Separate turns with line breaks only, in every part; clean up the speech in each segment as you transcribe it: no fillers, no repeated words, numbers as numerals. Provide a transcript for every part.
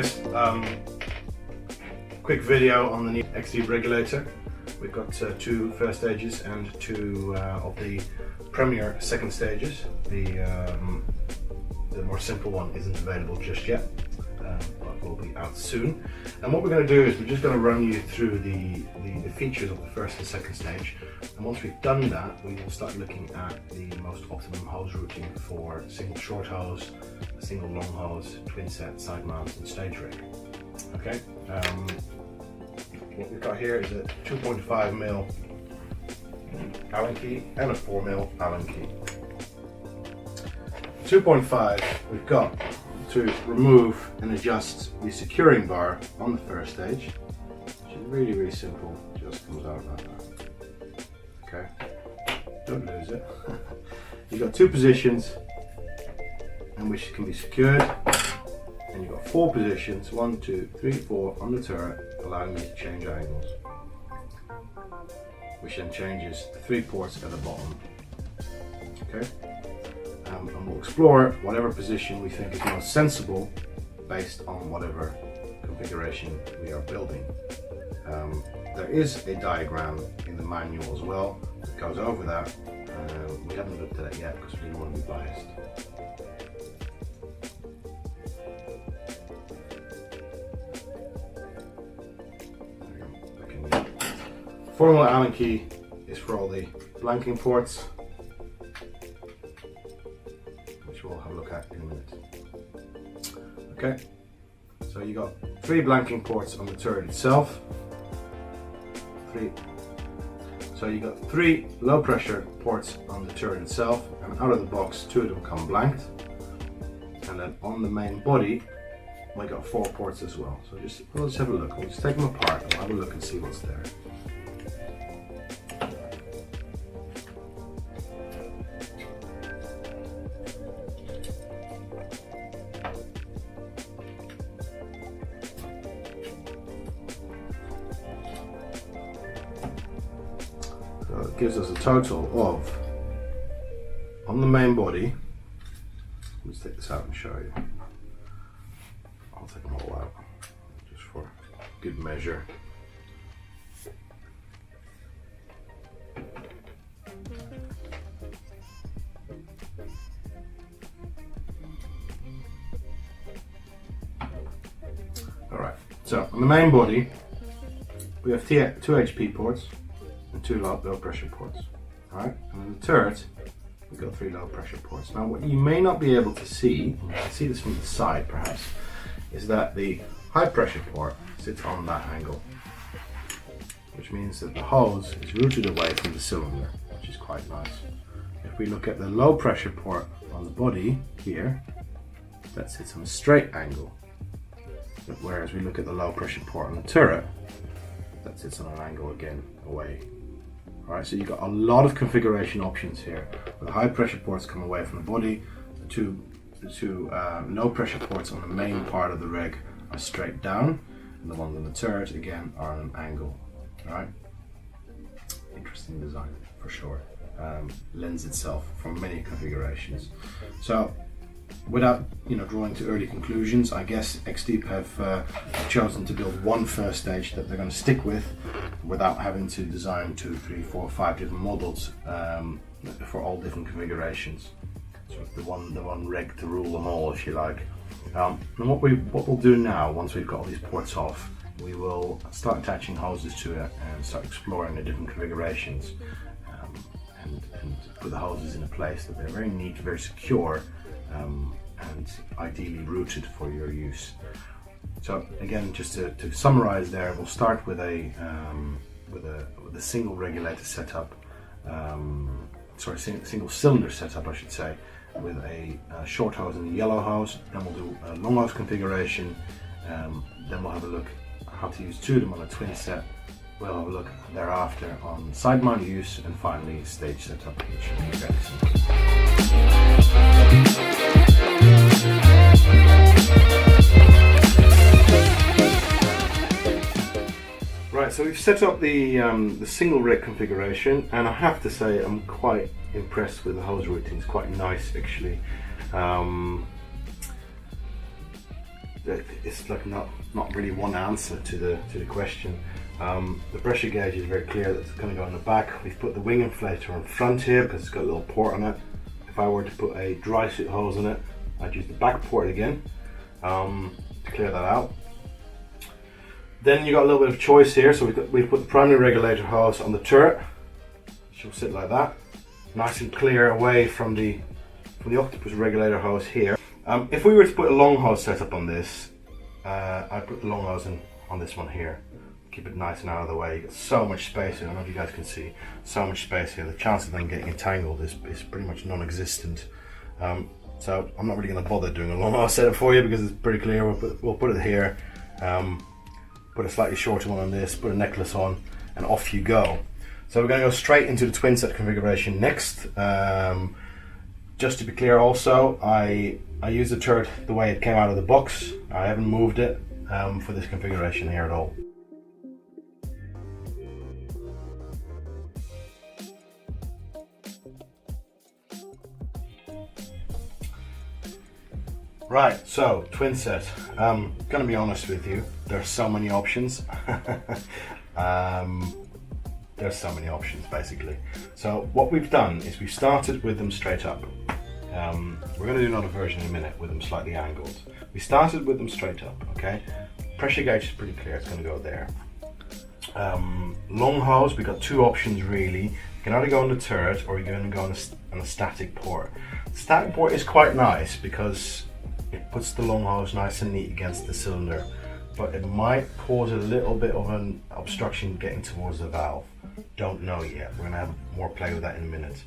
guys, quick video on the new XDEEP regulator. We've got two first stages and two of the premier second stages. The more simple one isn't available just yet, but will be out soon. And what we're going to do is we're just going to run you through the features of the first and second stage, and once we've done that we will start looking at the most optimum hose routing for single short hose, a single long hose, twin set, side mount and stage rig. Okay, what we've got here is a 2.5mm Allen key and a 4mm Allen key. 2.5 we've got to remove and adjust the securing bar on the first stage, which is really simple. Just comes out like that. Okay, don't lose it. You've got two positions in which can be secured, and you've got four positions, 1, 2, 3, 4 on the turret, allowing you to change angles, which then changes the 3 ports at the bottom. Okay. And we'll explore whatever position we think is most sensible based on whatever configuration we are building. There is a diagram in the manual as well that goes over that. We haven't looked at it yet because we didn't want to be biased. There we go. 4mm Allen key is for all the blanking ports, which we'll have a look at in a minute. Okay, so you got 3 blanking ports on the turret itself. So you got 3 low pressure ports on the turret itself, and out of the box 2 of them come blanked. And then on the main body we got 4 ports as well. So we'll just have a look. We'll just take them apart and we'll have a look and see what's there. So it gives us a total of, on the main body, let's take this out and show you. I'll take them all out just for good measure. Alright, so on the main body we have 2 HP ports and 2 low pressure ports. Alright, and in the turret we've got 3 low pressure ports. Now what you may not be able to see, you can see this from the side perhaps, is that the high pressure port sits on that angle, which means that the hose is routed away from the cylinder, which is quite nice. If we look at the low pressure port on the body here, that sits on a straight angle, whereas we look at the low pressure port on the turret, that sits on an angle again away. Alright, so you've got a lot of configuration options here. The high pressure ports come away from the body, the two low pressure ports on the main part of the reg are straight down, and the ones on the turret again are on an angle. Alright, interesting design for sure. Lends itself from many configurations. So without drawing to early conclusions, I guess XDEEP have chosen to build one first stage that they're going to stick with without having to design 2, 3, 4, 5 different models for all different configurations. Sort of the one reg to rule them all, if you like. And what we'll do now, once we've got all these ports off, we will start attaching hoses to it and start exploring the different configurations, and put the hoses in a place that they're very neat, very secure, and ideally routed for your use. So again, just to summarize there, we'll start with a single regulator setup, single cylinder setup I should say, with a short hose and a yellow hose. Then we'll do a long hose configuration, then we'll have a look how to use 2 of them on a twin set. We'll have a look thereafter on side mount use, and finally stage setup, which should be very simple. Right, so we've set up the single reg configuration, and I have to say I'm quite impressed with the hose routing. It's quite nice actually. it's like not really one answer to the question. The pressure gauge is very clear that it's going to go in the back. We've put the wing inflator in front here because it's got a little port on it. If I were to put a dry suit hose in it, I'd use the back port again to clear that out. Then you got a little bit of choice here. So we've put the primary regulator hose on the turret, which will sit like that, nice and clear away from the octopus regulator hose here. If we were to put a long hose setup on this, I'd put the long hose in on this one here. Keep it nice and out of the way. You got so much space here. I don't know if you guys can see. So much space here. The chance of them getting entangled is pretty much non-existent. So I'm not really going to bother doing a long hose setup for you because it's pretty clear. We'll put it here. Put a slightly shorter one on this. Put a necklace on, and off you go. So we're going to go straight into the twin set configuration next. Just to be clear, also, I use the turret the way it came out of the box. I haven't moved it for this configuration here at all. Right, so twin set. Gonna be honest with you, there's so many options. There's so many options basically. So what we've done is we've started with them straight up. We're going to do another version in a minute with them slightly angled. We started with them straight up, okay? Pressure gauge is pretty clear, it's going to go there. Long hose, we've got two options really. You can either go on the turret or you're going to go on a static port. The static port is quite nice because it puts the long hose nice and neat against the cylinder, but it might cause a little bit of an obstruction getting towards the valve. Don't know yet. We're going to have more play with that in a minute.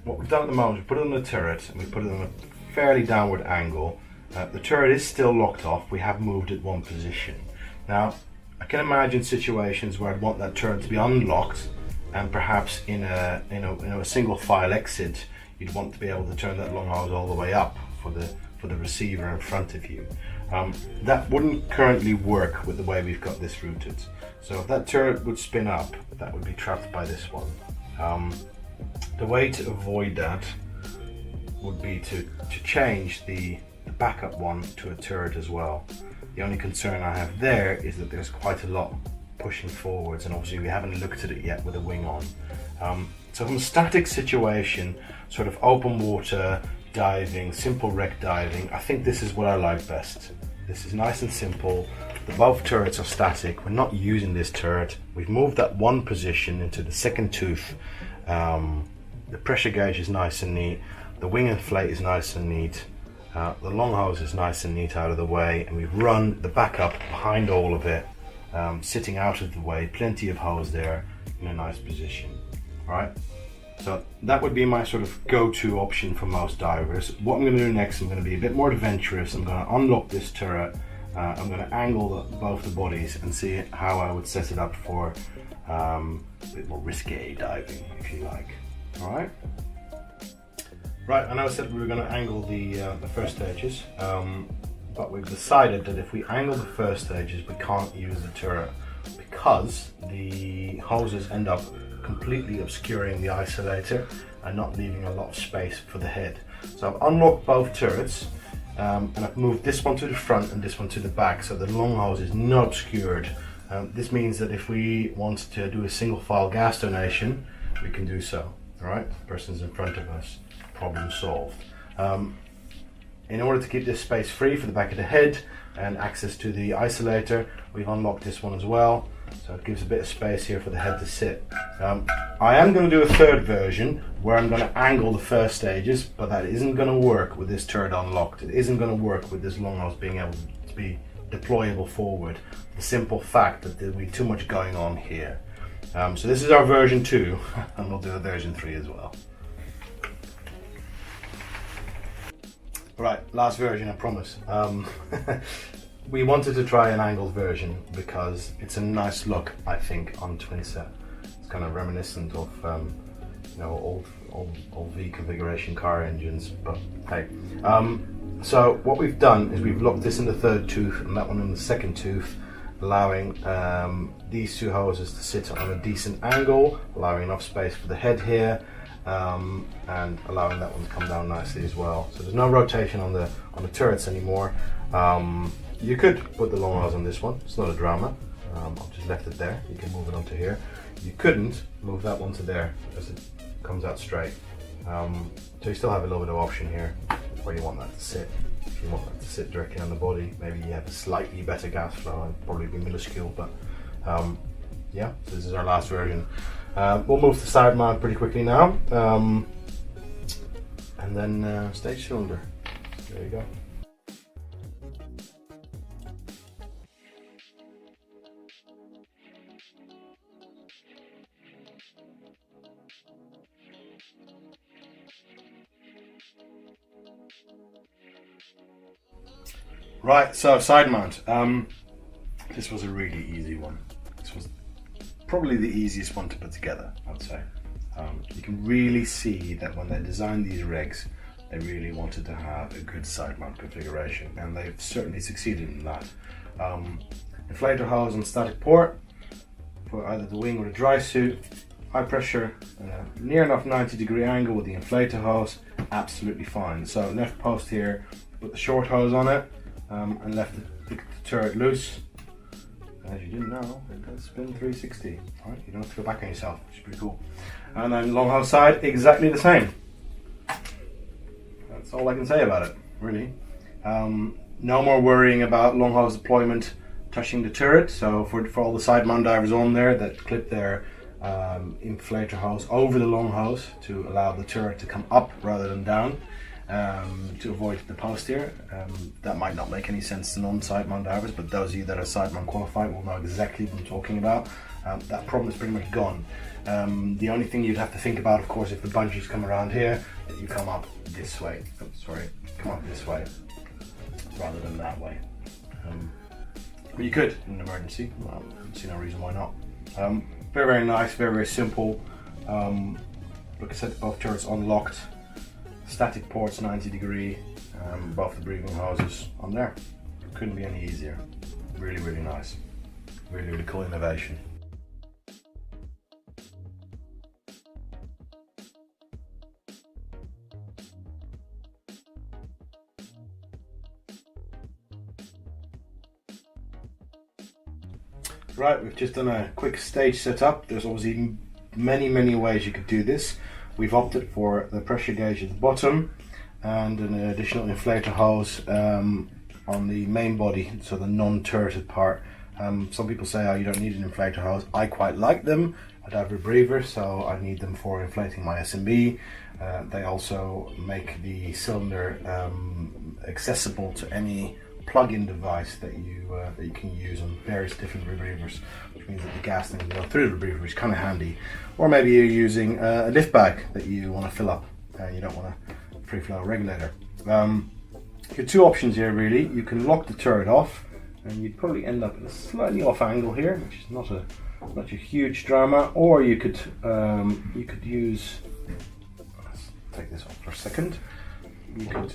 What we've done at the moment is we put it on the turret and we put it on a fairly downward angle. The turret is still locked off. We have moved it one position. Now, I can imagine situations where I'd want that turret to be unlocked, and perhaps in a single file exit, you'd want to be able to turn that long hose all the way up for the receiver in front of you. That wouldn't currently work with the way we've got this routed. So if that turret would spin up, that would be trapped by this one. The way to avoid that would be to change the backup one to a turret as well. The only concern I have there is that there's quite a lot pushing forwards, and obviously we haven't looked at it yet with a wing on. So from a static situation, sort of open water, diving, simple wreck diving, I think this is what I like best. This is nice and simple. Both turrets are static. We're not using this turret. We've moved that one position into the second tooth. The pressure gauge is nice and neat. The wing inflate is nice and neat. The long hose is nice and neat out of the way, and we've run the backup behind all of it, sitting out of the way. Plenty of hose there in a nice position. All right. So that would be my sort of go-to option for most divers. What I'm going to do next, I'm going to be a bit more adventurous. I'm going to unlock this turret. I'm going to angle both the bodies and see how I would set it up for a bit more risque diving, if you like. All right. Right, I know I said we were going to angle the first stages, but we've decided that if we angle the first stages, we can't use the turret because the hoses end up completely obscuring the isolator and not leaving a lot of space for the head. So I've unlocked both turrets and I've moved this one to the front and this one to the back, so the long hose is not obscured. This means that if we want to do a single file gas donation, we can do so. All right, the person's in front of us, problem solved. In order to keep this space free for the back of the head and access to the isolator, we've unlocked this one as well. So it gives a bit of space here for the head to sit. I am going to do a third version where I'm going to angle the first stages, but that isn't going to work with this turret unlocked. It isn't going to work with this long hose being able to be deployable forward. The simple fact that there'll be too much going on here. So this is our version 2, and we'll do a version 3 as well. Right, last version, I promise. We wanted to try an angled version because it's a nice look, I think, on twin set. It's kind of reminiscent of old V configuration car engines, but hey. So what we've done is we've locked this in the third tooth and that one in the second tooth, allowing these two hoses to sit on a decent angle, allowing enough space for the head here, and allowing that one to come down nicely as well. So there's no rotation on the turrets anymore. You could put the long hose on this one, it's not a drama. I've just left it there. You can move it onto here. You couldn't move that one to there because it comes out straight. So you still have a little bit of option here where you want that to sit. If you want that to sit directly on the body, maybe you have a slightly better gas flow, it'd probably be minuscule, but yeah, so this is our last version. We'll move to side mount pretty quickly now, and then stage cylinder. There you go. Right, so side mount. This was a really easy one. This was probably the easiest one to put together, I'd say. You can really see that when they designed these regs, they really wanted to have a good side mount configuration, and they've certainly succeeded in that. Inflator hose and static port for either the wing or the dry suit. High pressure, near enough 90-degree angle with the inflator hose, absolutely fine. So left post here, put the short hose on it, and left the turret loose. As you didn't know, it does spin 360. Right, you don't have to go back on yourself, which is pretty cool. And then long hose side, exactly the same. That's all I can say about it, really. No more worrying about long hose deployment touching the turret. So for all the side mount divers on there that clip their inflator hose over the long hose to allow the turret to come up rather than down, to avoid the post here. That might not make any sense to non-side mount divers, but those of you that are side mount qualified will know exactly what I'm talking about. That problem is pretty much gone. The only thing you'd have to think about, of course, if the bungees come around here, that you come up this way. Oh, sorry, come up this way rather than that way. But you could in an emergency. I see no reason why not. Very, very nice, very, very simple. Like I said, both turrets unlocked. Static ports 90-degree, both the breathing hoses on there. Couldn't be any easier. Really, really nice. Really, really cool innovation. Right, we've just done a quick stage setup. There's obviously many, many ways you could do this. We've opted for the pressure gauge at the bottom and an additional inflator hose on the main body, so the non-turreted part. Some people say, oh, you don't need an inflator hose. I quite like them. I have rebreather, so I need them for inflating my SMB. They also make the cylinder accessible to any plug-in device that you can use on various different rebreathers, which means that the gas then can go through the rebreather, which is kind of handy. Or maybe you're using a lift bag that you want to fill up and you don't want a free flow regulator. Your two options here really: you can lock the turret off, and you'd probably end up in a slightly off angle here, which is not a huge drama. Or you could use. Let's take this off for a second. You could,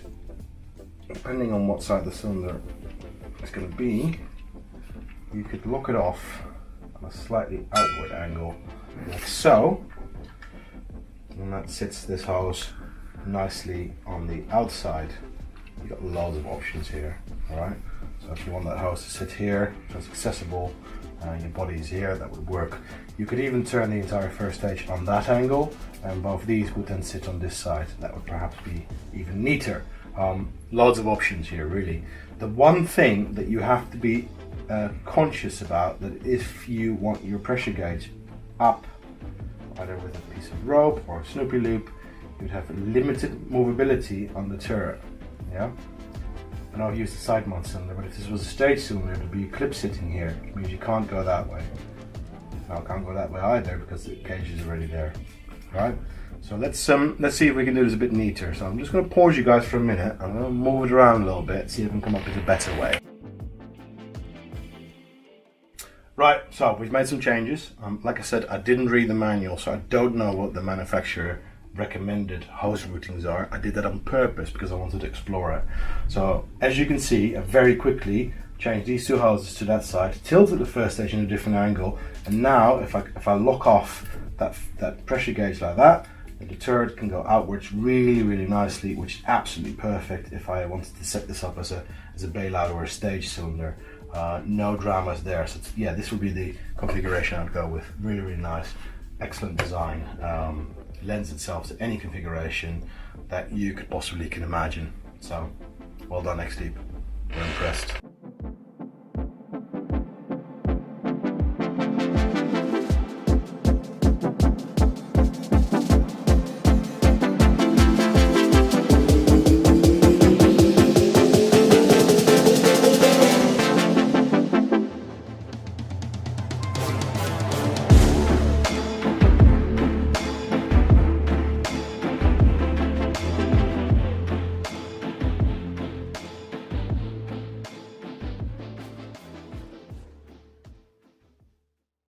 depending on what side the cylinder is going to be, you could lock it off on a slightly outward angle, like so, and that sits this hose nicely on the outside. You've got loads of options here, alright? So if you want that hose to sit here, so it's accessible, your body's here, that would work. You could even turn the entire first stage on that angle, and both these would then sit on this side. That would perhaps be even neater. Loads of options here, really. The one thing that you have to be conscious about, that if you want your pressure gauge up, either with a piece of rope or a Snoopy loop, you'd have limited movability on the turret. Yeah. I know I've used the side mount cylinder, but if this was a stage cylinder, it would be clip sitting here, which means you can't go that way. Now I can't go that way either because the gauge is already there. Right. So let's see if we can do this a bit neater. So I'm just going to pause you guys for a minute. I'm going to move it around a little bit, see if I can come up with a better way. Right, so we've made some changes. Like I said, I didn't read the manual, so I don't know what the manufacturer recommended hose routings are. I did that on purpose because I wanted to explore it. So as you can see, I very quickly changed these two hoses to that side, tilted the first stage in a different angle, and now if I lock off that pressure gauge like that, The turret can go outwards really nicely, which is absolutely perfect if I wanted to set this up as a bailout or a stage cylinder. No dramas there. So yeah, this would be the configuration I'd go with. Really nice, excellent design. Lends itself to any configuration that you could possibly can imagine. So well done, XDEEP. We're impressed.